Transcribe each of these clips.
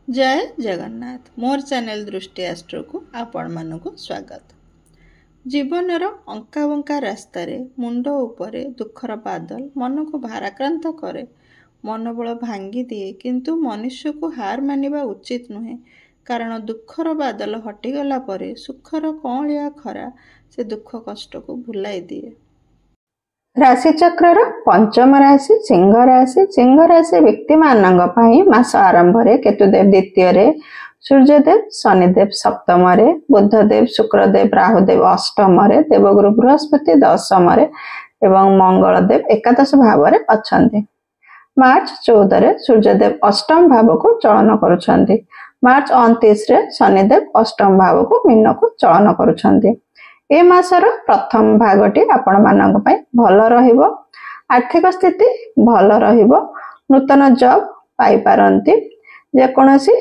जय जगन्नाथ मोर चैनल दृष्टि एस्ट्रो को आपण मानकु स्वागत। जीवनर अंका बंका रास्तार मुंड उपरे दुखर बादल मन को भाराक्रांत करे, मनोबल भांगी दिए, किंतु मनुष्य को हार मानिबा उचित नुहे। कारण दुखर बादल हटिगला परे सुखर कौलिया खरा से दुख कष्ट को भुलाई दिए। राशि चक्र पंचम राशि सिंह राशि। सिंह राशि व्यक्ति मानक मास आरंभ केतुदेव द्वितीय, सूर्यदेव शनिदेव सप्तम, बुधदेव शुक्रदेव राहुदेव अष्टम, देवगुरु बृहस्पति दशम एवं मंगलदेव एकादश भाव अच्छा। मार्च 14 सूर्यदेव अष्टम भाव को चलन करुछंती। मार्च 29 शनिदेव अष्टम भाव को मीन को चलन करुछंती। ए मासर प्रथम भागटी आपण मानक पई भल रहिबो। आर्थिक स्थिति भल रहिबो। नूतन जॉब पाई पारंती। जे कोनोसी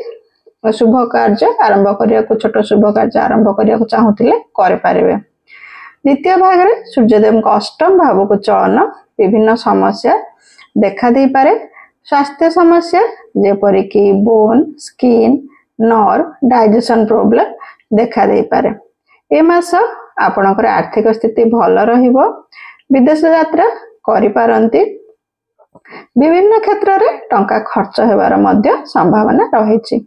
शुभ कार्य आरंभ करिया को छोट शुभ कार्य आरंभ करिया को चाहुतिले करे पारिबे। द्वितीय भाग रे सूर्यदेव को अष्टम भाव को चलन विभिन्न समस्या देखा दे पारे। स्वास्थ्य समस्या जेपरि कि bone, skin, nerve, digestion problem देखा दे पारे। ए मास आपणकर आर्थिक स्थिति भल रहिबो। विदेश यात्रा करि पारंती। विभिन्न क्षेत्र रे टंका खर्च हेबार मध्य संभावना रहिछि।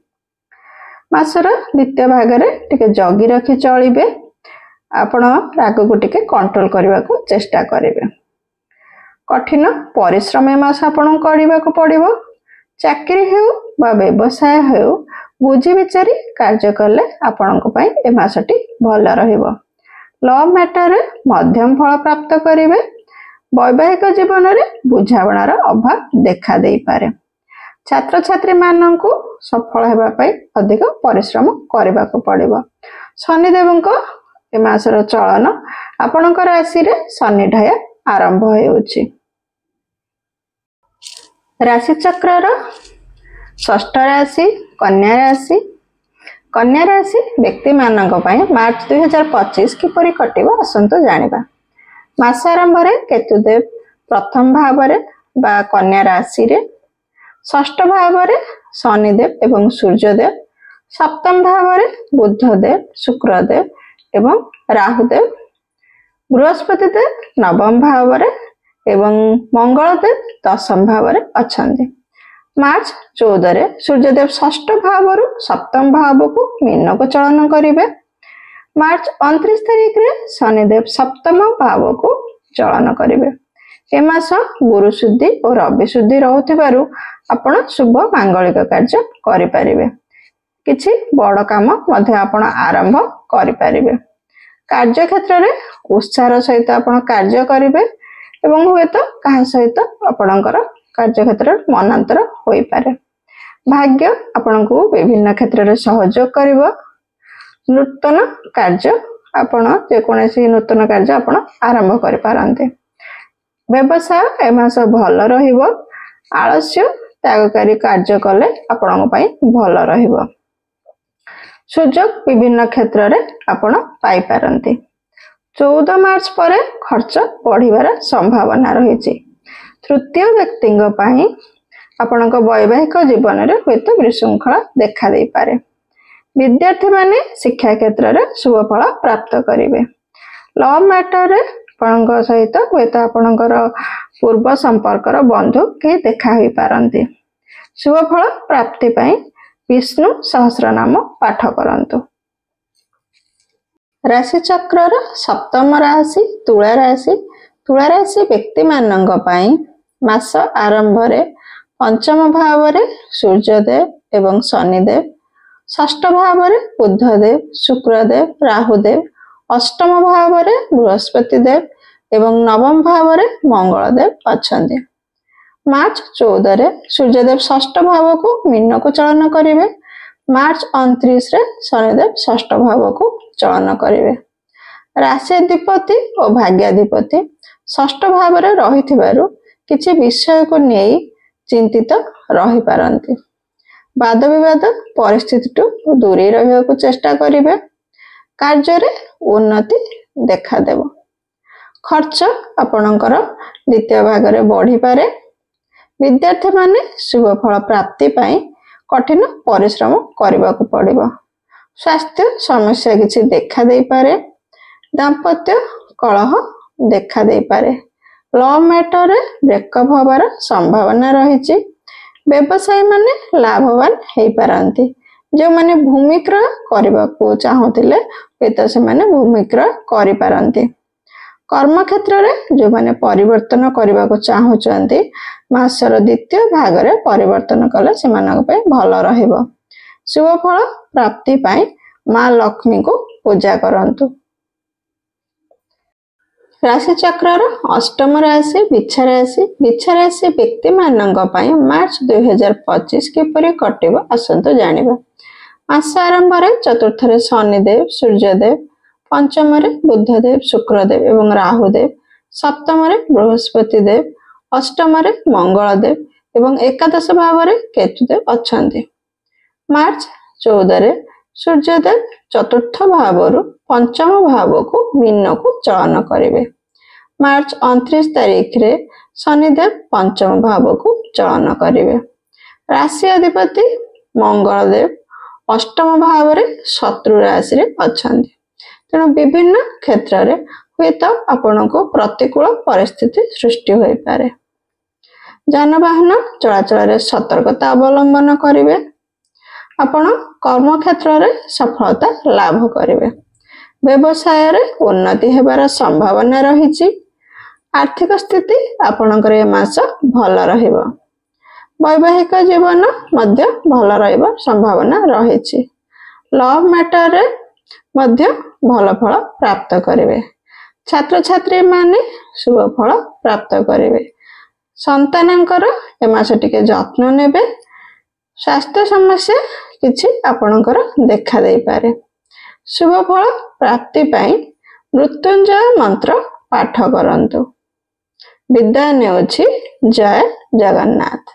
मासर द्वितीय भाग रे टिके जगी रखि चलिबे। आपण राग को टिके कंट्रोल करबा को चेष्टा करिवे। कठिन परिश्रम मास आपण करबा को पड़िबो। चाकरी हेउ बा व्यवसाय हेउ बुझी विचारी कार्य कले आपणक पई ए मासटी भल रहिबो। लव मैटर मध्यम फल प्राप्त करिवे। वैवाहिक जीवन रे बुझावणार अभाव देखा दे पारे। छात्र छात्री माननकु सफल हेबा पई अधिक परिश्रम करबा को पड़िबो। शनिदेवंको ए मासर चलन आपणक राशि रे शनि ढाया आरंभ हेउछि। राशि चक्रर षष्ठ राशि कन्या राशि। कन्या राशि व्यक्ति मानक पई मार्च 2025 किपरि कटिबो असंतो जानिबा। मास आरंभ रे केतुदेव प्रथम भाव रे बा कन्या राशि रे, षष्ठ भाव रे शनिदेव एवं सूर्यदेव, सप्तम भाव रे बुधदेव शुक्रदेव एवं राहुदेव, बृहस्पति देव नवम भाव रे एवं मंगलदेव दशम भाव रे अछंती। मार्च 14 सूर्यदेव षष्ठ भाव सप्तम भाव को मीन को चलन करिवे। मार्च 29 तारीख रे शनिदेव सप्तम भाव को चलन करिवे। ए मास गुरु शुद्धि और रवि शुद्धि रहउथिबारु आपण शुभ मांगलिक कार्य करि पारिबे। किछि बड़ काम मध्ये आपण आरंभ करि पारिबे। कार्य क्षेत्र रे उत्साह सहित आपण कार्य करिवे एवं हुए तो कहा सहित आपणकर कार्य क्षेत्र मनांतर होई पारे। भाग्य आपनको विभिन्न क्षेत्र रे सहयोग करिवो। नूतन कार्य आपण जे कोनोसी नूतन कार्य आपण आरंभ करि पारंते। व्यवसाय ए मास भल रहिबो। आलस्य त्यागकारी कार्य कले आपणक पई भल रहिबो। सुयोग विभिन्न क्षेत्र रे आपण पाई पारंते। 14 मार्च पर खर्च बढ़िबार संभावना रहिछि। तृतीय व्यक्ति आपणक वैवाहिक जीवन में हुए तो विशृंखला देखा दे पारे। विद्यार्थी माने शिक्षा क्षेत्र में शुभ फल प्राप्त करिवे। लव मैटर आपणक सहित हुए तो आपणकर पूर्व संपर्कर बंधु के देखा हो पारंती। शुभ फल प्राप्ति पाई विष्णु सहस्रनाम पाठ करंतु। राशि चक्रर सप्तम राशि तुला राशि। तुला राशि व्यक्ति मानक पई मास आरंभ रे पंचम भाव रे सूर्यदेव एवं शनिदेव, षष्ठ भाव रे बुधदेव शुक्रदेव राहुदेव, अष्टम भाव रे बृहस्पति देव एवं नवम भाव रे मंगलदेव अछंती। मार्च 14 सूर्यदेव षष्ठ भाव को मीन को चलन करिवे। मार्च 29 रे शनिदेव षष्ठ भाव को चलन करिवे। राशि अधिपति और भाग्याधिपति षष्ठ भाव रे रहिथिबारु किछि विषय को नेई चिंतित रही पारंती। वाद विवाद परिस्थिति दूरी रहिया को चेष्टा करिवे। कार्य रे उन्नति देखा देबो। खर्च आपणकर द्वितीय भाग रे बढ़ी पारे। विद्यार्थी माने शुभ फल प्राप्ति पाई कठिन परिश्रम करने को पड़िबो। स्वास्थ्य समस्या किछि देखा दे पारे। दाम्पत्य कलह देखा दे पारे। लव मैटर रे ब्रेकअप होबार संभावना रही। व्यवसायी माने लाभवान हो पारंती। जो माने भूमि क्रय करने को चाहूतिले तो से माने भूमि क्रय करि पारंती। कर्म क्षेत्र में जो माने परिवर्तन करने को चाहूचंती मासर द्वितीय भाग रे परिवर्तन कले से मानक पे भल रहिबो। शुभ फल प्राप्ति पाई मां लक्ष्मी को पूजा करंतु। राशि चक्र अष्टम राशि बिच्छा राशि। बिच्छा राशि व्यक्ति मानक पई मार्च 2025 किपरि कटिबो आसंतो जानिबा। मास आरंभ रे चतुर्थ रे शनिदेव सूर्यदेव, पंचम रे बुधदेव शुक्रदेव एवं राहुदेव, सप्तम रे बृहस्पति देव, अष्टम रे मंगलदेव एवं एकादश भाव रे केतुदेव अछंती। मार्च 14 रे सूर्यदेव चतुर्थ भाव रु पंचम भाव को मीन को चयन करेंगे। मार्च 29 तारीख रे शनिदेव पंचम भाव को चयन करेंगे। राशि अधिपति मंगलदेव अष्टम भाव रे शत्रु राशि रे अछंती। तेणु विभिन्न क्षेत्र में हुए तो आपण को प्रतिकूल परिस्थिति सृष्टि हो पारे। जानवाहन चलाचल रे सतर्कता अवलंबन करेंगे। आपण कर्म क्षेत्र में सफलता लाभ करेंगे। व्यवसाय रे उन्नति हेबार संभावना रही। आर्थिक स्थिति आपणकर ए मास भल रहिबो। वैवाहिक जीवन मध्य भल रहिबार संभावना रही। लव मैटर रे मध्य भल फल प्राप्त करेंगे। छात्र छात्री माने शुभ फल प्राप्त करेंगे। संतानंकर ए मास टिके जत्न नेबे। स्वास्थ्य समस्या किछि आपणकर देखा दे पारे। शुभ फल प्राप्ति पाई मृत्युंजय मंत्र पाठ करंतु। विदाय नेउछि। जय जगन्नाथ।